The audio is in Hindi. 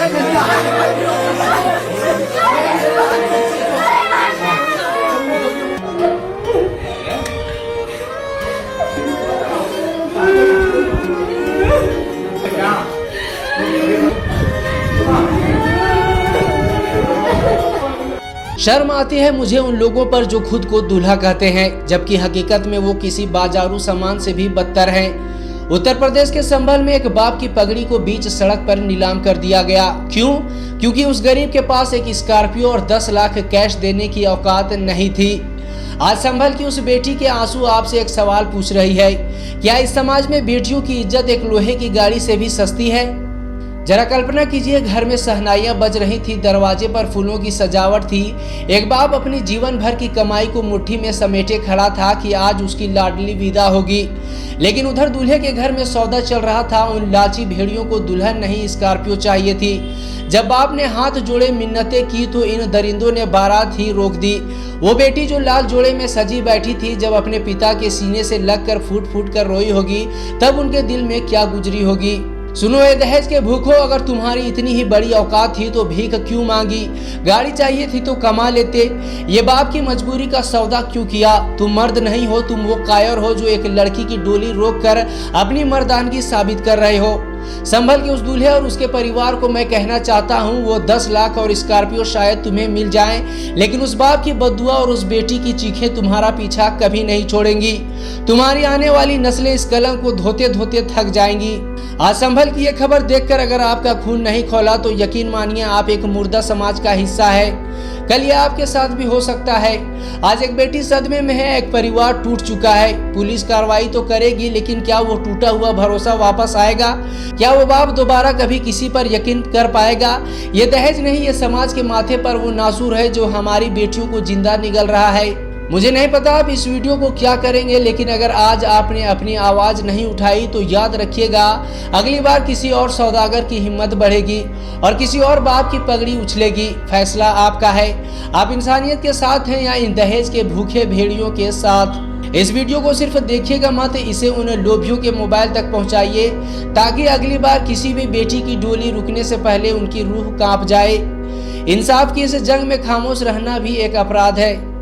शर्म आती है मुझे उन लोगों पर जो खुद को दूल्हा कहते हैं, जबकि हकीकत में वो किसी बाजारू सामान से भी बदतर हैं। उत्तर प्रदेश के संभल में एक बाप की पगड़ी को बीच सड़क पर नीलाम कर दिया गया। क्यों? क्योंकि उस गरीब के पास एक स्कॉर्पियो और 10 लाख कैश देने की औकात नहीं थी। आज संभल की उस बेटी के आंसू आपसे एक सवाल पूछ रही है, क्या इस समाज में बेटियों की इज्जत एक लोहे की गाड़ी से भी सस्ती है? जरा कल्पना कीजिए, घर में शहनाइयां बज रही थी, दरवाजे पर फूलों की सजावट थी। एक बाप अपनी जीवन भर की कमाई को मुट्ठी में समेटे खड़ा था कि आज उसकी लाडली विदा होगी, लेकिन उधर दूल्हे के घर में सौदा चल रहा था। उन लालची भेड़ियों को दुल्हन नहीं स्कॉर्पियो चाहिए थी। जब बाप ने हाथ जोड़े मिन्नतें की तो इन दरिंदों ने बारात ही रोक दी। वो बेटी जो लाल जोड़े में सजी बैठी थी, जब अपने पिता के सीने से लगकर फूट फूट कर रोई होगी, तब उनके दिल में क्या गुजरी होगी। सुनो ए दहेज के भूखो, अगर तुम्हारी इतनी ही बड़ी औकात थी तो भीख क्यों मांगी? गाड़ी चाहिए थी तो कमा लेते। ये बाप की मजबूरी का सौदा क्यों किया? तुम मर्द नहीं हो, तुम वो कायर हो जो एक लड़की की डोली रोककर अपनी मर्दानगी साबित कर रहे हो। संभल के उस दूल्हे और उसके परिवार को मैं कहना चाहता हूँ, वो 10 लाख और स्कॉर्पियो शायद तुम्हें मिल जाएं, लेकिन उस बाप की बद्दुआ और उस बेटी की चीखें तुम्हारा पीछा कभी नहीं छोड़ेंगी। तुम्हारी आने वाली नस्लें इस कलंक को धोते धोते थक जाएंगी। आज संभल की ये खबर देखकर अगर आपका खून नहीं खौला तो यकीन मानिए आप एक मुर्दा समाज का हिस्सा है। कल ये आपके साथ भी हो सकता है। आज एक बेटी सदमे में है, एक परिवार टूट चुका है। पुलिस कार्रवाई तो करेगी, लेकिन क्या वो टूटा हुआ भरोसा वापस आएगा? क्या वो बाप दोबारा कभी किसी पर यकीन कर पाएगा? ये दहेज नहीं, ये समाज के माथे पर वो नासूर है जो हमारी बेटियों को जिंदा निगल रहा है। मुझे नहीं पता आप इस वीडियो को क्या करेंगे, लेकिन अगर आज आपने अपनी आवाज नहीं उठाई तो याद रखिएगा, अगली बार किसी और सौदागर की हिम्मत बढ़ेगी और किसी और बाप की पगड़ी उछलेगी। फैसला आपका है। आप इंसानियत के साथ हैं या इन दहेज के भूखे भेड़ियों के साथ? इस वीडियो को सिर्फ देखिएगा मत, इसे उन लोभियों के मोबाइल तक पहुंचाइए ताकि अगली बार किसी भी बेटी की डोली रुकने से पहले उनकी रूह कांप जाए। इंसाफ की इस जंग में खामोश रहना भी एक अपराध है।